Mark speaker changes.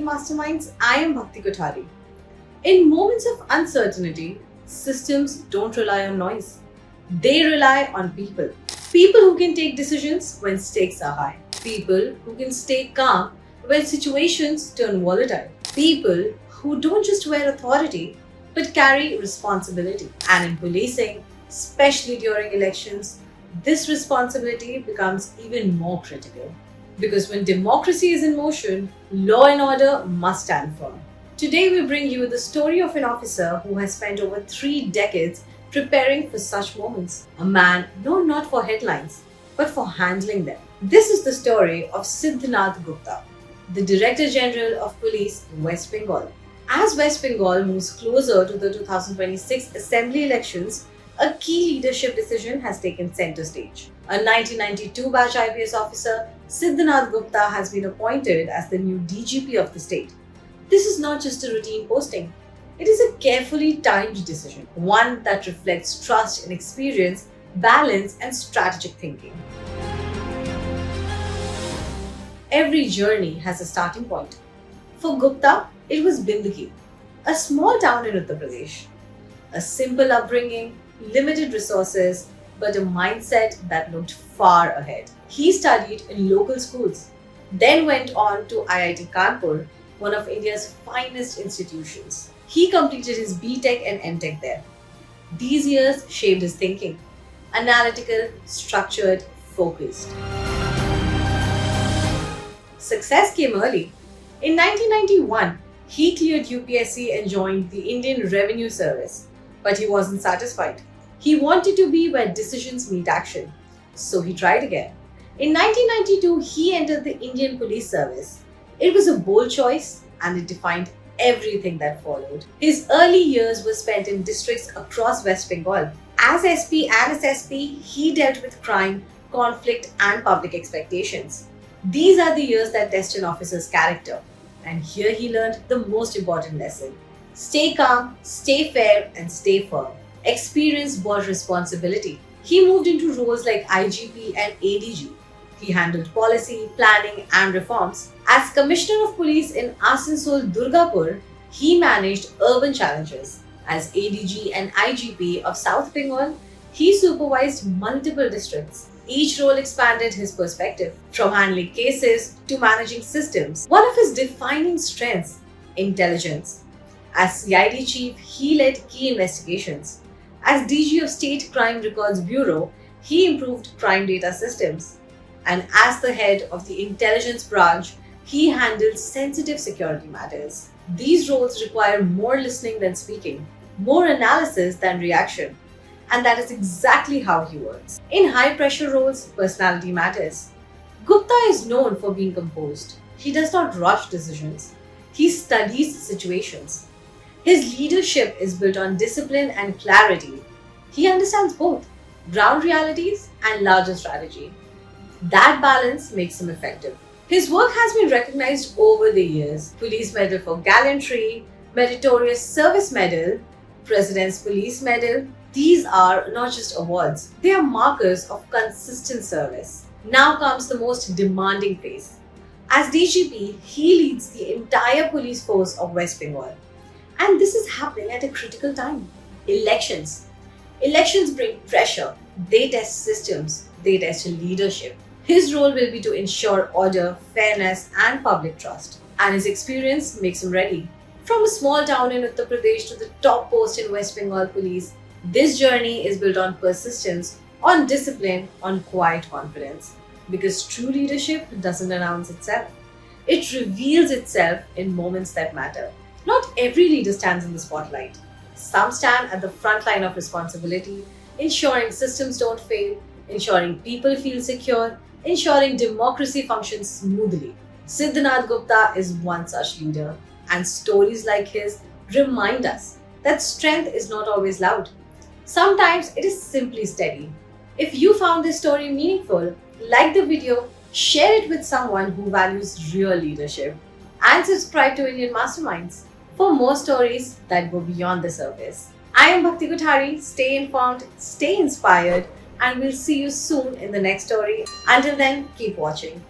Speaker 1: Masterminds. I am Bhakti Kothari. In moments of uncertainty, systems don't rely on noise. They rely on people. People who can take decisions when stakes are high. People who can stay calm when situations turn volatile. People who don't just wear authority but carry responsibility. And in policing, especially during elections, this responsibility becomes even more critical. Because when democracy is in motion, law and order must stand firm. Today, we bring you the story of an officer who has spent over 3 decades preparing for such moments. A man known not for headlines, but for handling them. This is the story of Siddhanath Gupta, the Director General of Police, West Bengal. As West Bengal moves closer to the 2026 Assembly elections, a key leadership decision has taken center stage. A 1992 batch IPS officer, Siddhanath Gupta, has been appointed as the new DGP of the state. This is not just a routine posting. It is a carefully timed decision, one that reflects trust in experience, balance, and strategic thinking. Every journey has a starting point. For Gupta, it was Bindki, a small town in Uttar Pradesh. A simple upbringing, limited resources, but a mindset that looked far ahead. He studied in local schools, then went on to IIT Kanpur, one of India's finest institutions. He completed his BTech and MTech there. These years shaped his thinking: analytical, structured, focused. Success came early. In 1991, he cleared UPSC and joined the Indian Revenue Service, but he wasn't satisfied. He wanted to be where decisions meet action, so he tried again. In 1992, he entered the Indian Police Service. It was a bold choice, and it defined everything that followed. His early years were spent in districts across West Bengal. As SP and SSP, he dealt with crime, conflict, and public expectations. These are the years that test an officer's character. And here he learned the most important lesson: stay calm, stay fair, and stay firm. Experience brought responsibility. He moved into roles like IGP and ADG. He handled policy, planning, and reforms. As Commissioner of Police in Asansol Durgapur, he managed urban challenges. As ADG and IGP of South Bengal, he supervised multiple districts. Each role expanded his perspective, from handling cases to managing systems. One of his defining strengths: intelligence. As CID chief, he led key investigations. As DG of State Crime Records Bureau, he improved crime data systems. And as the head of the intelligence branch, he handled sensitive security matters. These roles require more listening than speaking, more analysis than reaction. And that is exactly how he works. In high pressure roles, personality matters. Gupta is known for being composed. He does not rush decisions. He studies situations. His leadership is built on discipline and clarity. He understands both ground realities and larger strategy. That balance makes him effective. His work has been recognized over the years. Police Medal for Gallantry, Meritorious Service Medal, President's Police Medal. These are not just awards, they are markers of consistent service. Now comes the most demanding phase. As DGP, he leads the entire police force of West Bengal. And this is happening at a critical time. Elections. Elections bring pressure. They test systems. They test leadership. His role will be to ensure order, fairness, and public trust. And his experience makes him ready. From a small town in Uttar Pradesh to the top post in West Bengal Police, this journey is built on persistence, on discipline, on quiet confidence. Because true leadership doesn't announce itself. It reveals itself in moments that matter. Not every leader stands in the spotlight. Some stand at the front line of responsibility, ensuring systems don't fail, ensuring people feel secure, ensuring democracy functions smoothly. Siddhanath Gupta is one such leader, and stories like his remind us that strength is not always loud. Sometimes it is simply steady. If you found this story meaningful, like the video, share it with someone who values real leadership, and subscribe to Indian Masterminds for more stories that go beyond the surface. I am Bhakti Kothari. Stay informed, stay inspired, and we'll see you soon in the next story. Until then, keep watching.